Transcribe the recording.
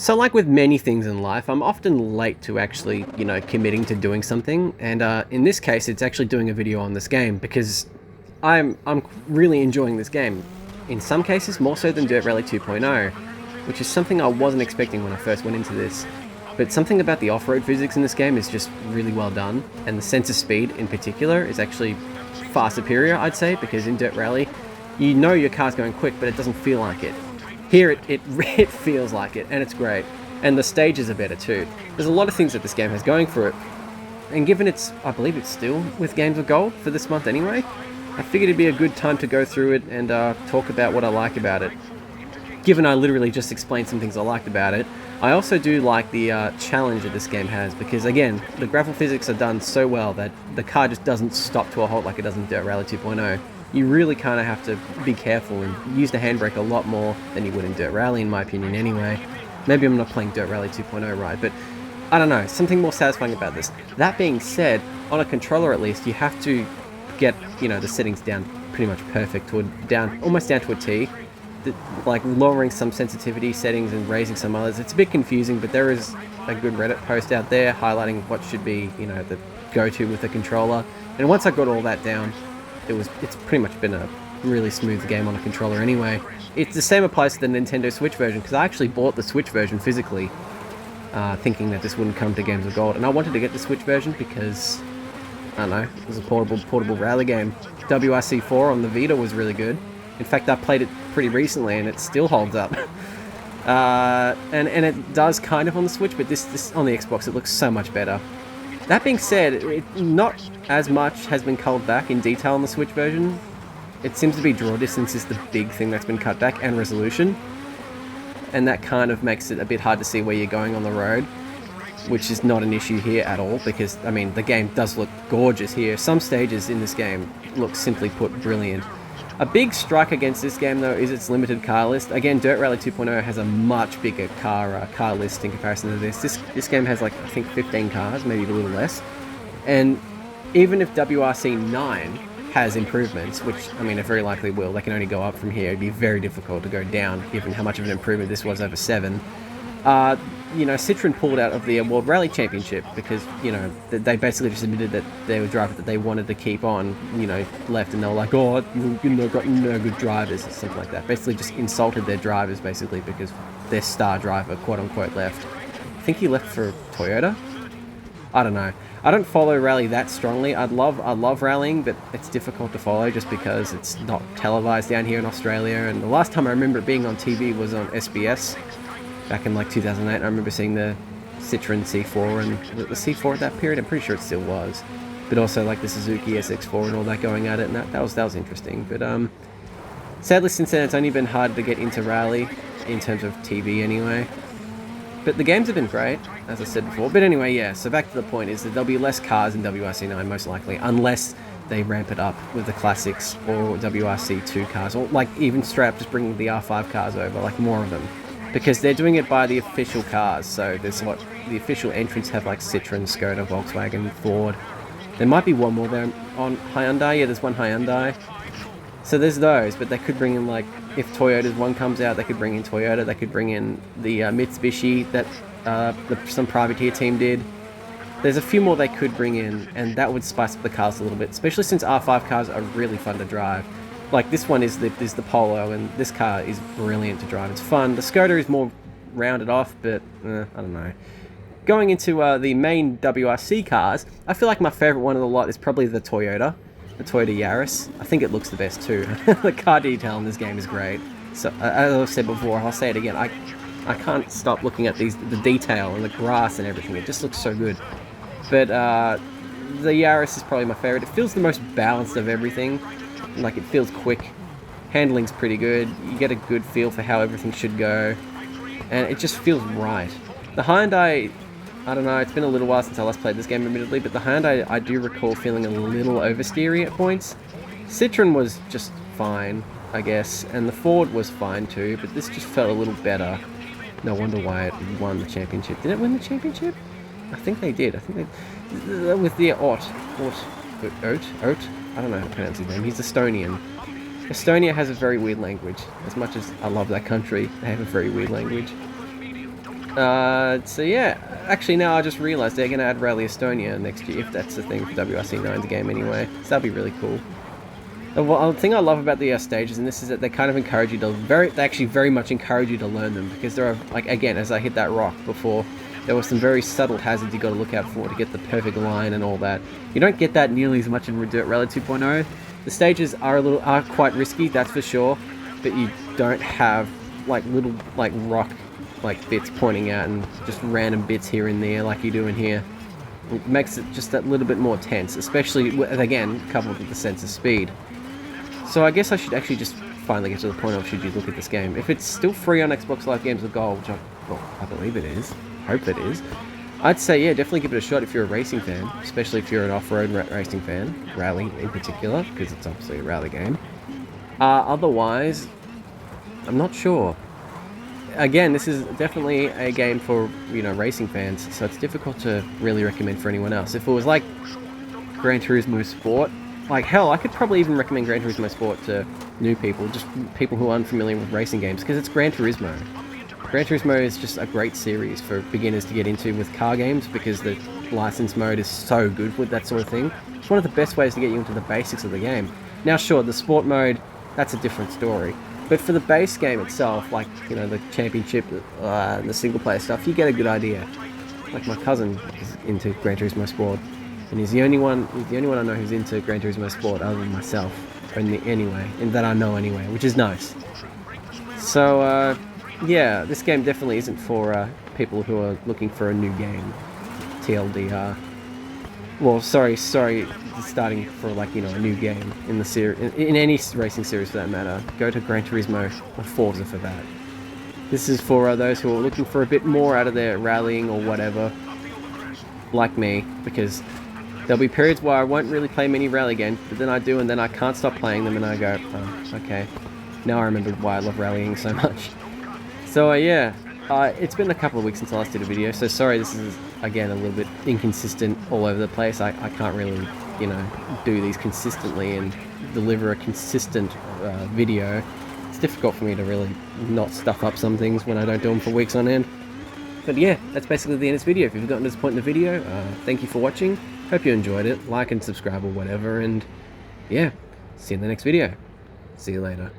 So like with many things in life, I'm often late to actually, committing to doing something. And in this case, it's actually doing a video on this game because I'm really enjoying this game. In some cases, more so than Dirt Rally 2.0, which is something I wasn't expecting when I first went into this. But something about the off-road physics in this game is just really well done, and the sense of speed in particular is actually far superior, I'd say, because in Dirt Rally, you know your car's going quick, but it doesn't feel like it. Here, it feels like it, and it's great. And the stages are better too. There's a lot of things that this game has going for it. And given I believe it's still with Games of Gold for this month anyway, I figured it'd be a good time to go through it and talk about what I like about it. Given I literally just explained some things I liked about it, I also do like the challenge that this game has, because again, the grapple physics are done so well that the car just doesn't stop to a halt like it does in Dirt Rally 2.0. You really kind of have to be careful and use the handbrake a lot more than you would in Dirt Rally, in my opinion anyway. Maybe I'm not playing Dirt Rally 2.0 right, but I don't know, something more satisfying about this. That being said, on a controller at least, you have to get, the settings down pretty much perfect, almost down to a T. Like lowering some sensitivity settings and raising some others. It's a bit confusing, but there is a good Reddit post out there highlighting what should be, the go-to with the controller. And once I got all that down, it's pretty much been a really smooth game on a controller anyway. It's the same applies to the Nintendo Switch version, because I actually bought the Switch version physically, thinking that this wouldn't come to Games of Gold. And I wanted to get the Switch version because, I don't know, it was a portable rally game. WRC 4 on the Vita was really good. In fact, I played it pretty recently and it still holds up. And it does kind of on the Switch, but this on the Xbox, it looks so much better. That being said, not as much has been culled back in detail on the Switch version. It seems to be draw distance is the big thing that's been cut back, and resolution. And that kind of makes it a bit hard to see where you're going on the road, which is not an issue here at all, because, I mean, the game does look gorgeous here. Some stages in this game look, simply put, brilliant. A big strike against this game, though, is its limited car list. Again, Dirt Rally 2.0 has a much bigger car list in comparison to this. This game has, like, I think 15 cars, maybe a little less. And even if WRC 9 has improvements, which, I mean, it very likely will, they can only go up from here. It'd be very difficult to go down, given how much of an improvement this was over 7. Citroën pulled out of the World Rally Championship because, they basically just admitted that their driver that they wanted to keep on, left, and they were like, oh, got no good drivers, or something like that. Basically just insulted their drivers, basically, because their star driver, quote-unquote, left. I think he left for Toyota? I don't know. I don't follow rally that strongly. I love rallying, but it's difficult to follow just because it's not televised down here in Australia. And the last time I remember it being on TV was on SBS. Back in like 2008, I remember seeing the Citroën C4, and the C4 at that period, I'm pretty sure it still was. But also like the Suzuki SX4 and all that going at it, and that was interesting. But sadly since then it's only been harder to get into rally, in terms of TV anyway. But the games have been great, as I said before. But anyway, yeah, so back to the point is that there'll be less cars in WRC 9 most likely, unless they ramp it up with the classics or WRC 2 cars, or like even straight up just bringing the R5 cars over, like more of them. Because they're doing it by the official cars, so there's the official entrants have like Citroën, Skoda, Volkswagen, Ford. There might be one more there on Hyundai. Yeah, there's one Hyundai. So there's those, but they could bring in, like, if Toyota's one comes out, they could bring in Toyota. They could bring in the Mitsubishi that some privateer team did. There's a few more they could bring in, and that would spice up the cars a little bit, especially since R5 cars are really fun to drive. Like, this one is the Polo, and this car is brilliant to drive. It's fun. The Skoda is more rounded off, but I don't know. Going into the main WRC cars, I feel like my favourite one of the lot is probably the Toyota Yaris. I think it looks the best too. The car detail in this game is great. So, as I've said before, I'll say it again, I can't stop looking at the detail and the grass and everything. It just looks so good. But the Yaris is probably my favourite. It feels the most balanced of everything. Like, it feels quick, handling's pretty good, you get a good feel for how everything should go, and it just feels right. The Hyundai, I don't know, it's been a little while since I last played this game admittedly, but the Hyundai I do recall feeling a little oversteery at points. Citroën was just fine, I guess, and the Ford was fine too, but this just felt a little better. No wonder why it won the championship. Did it win the championship? I think they did. I think they, with the Oat, I don't know how to pronounce his name. He's Estonian. Estonia has a very weird language. As much as I love that country, they have a very weird language. So yeah, actually now I just realised they're going to add Rally Estonia next year, if that's the thing for WRC 9's game anyway. So that'd be really cool. The thing I love about the stages, and this is that they kind of encourage you to they actually very much encourage you to learn them, because there are, like, again, as I hit that rock before, there were some very subtle hazards you got to look out for to get the perfect line and all that. You don't get that nearly as much in Dirt Rally 2.0. The stages are quite risky, that's for sure, but you don't have like little rock bits pointing out and just random bits here and there like you do in here. It makes it just that little bit more tense, especially again coupled with the sense of speed. So I guess I should actually just finally get to the point of, should you look at this game. If it's still free on Xbox Live Games with Gold, which I believe it is, hope it is, I'd say yeah, definitely give it a shot if you're a racing fan, especially if you're an off-road racing fan, rally in particular, because it's obviously a rally game. Otherwise, I'm not sure. Again, this is definitely a game for, you know, racing fans, so it's difficult to really recommend for anyone else. If it was like Gran Turismo Sport, like hell, I could probably even recommend Gran Turismo Sport to new people, just people who are unfamiliar with racing games, because it's Gran Turismo. Gran Turismo is just a great series for beginners to get into with car games, because the license mode is so good with that sort of thing. It's one of the best ways to get you into the basics of the game. Now sure, the sport mode, that's a different story. But for the base game itself, like, you know, the championship, the single player stuff, you get a good idea. Like my cousin is into Gran Turismo Sport, and he's the only one I know who's into Gran Turismo Sport other than myself, anyway, and that I know anyway, which is nice. So yeah, this game definitely isn't for people who are looking for a new game. TLDR. Well, sorry, starting for, like, you know, a new game in the series, in any racing series for that matter. Go to Gran Turismo or Forza for that. This is for those who are looking for a bit more out of their rallying or whatever, like me, because there'll be periods where I won't really play many rally games, but then I do, and then I can't stop playing them, and I go, oh, okay, now I remember why I love rallying so much. So yeah. It's been a couple of weeks since I last did a video, so sorry this is, again, a little bit inconsistent all over the place. I can't really, you know, do these consistently and deliver a consistent video. It's difficult for me to really not stuff up some things when I don't do them for weeks on end. But yeah, that's basically the end of this video. If you've gotten to this point in the video, thank you for watching. Hope you enjoyed it. Like and subscribe or whatever, and yeah, see you in the next video. See you later.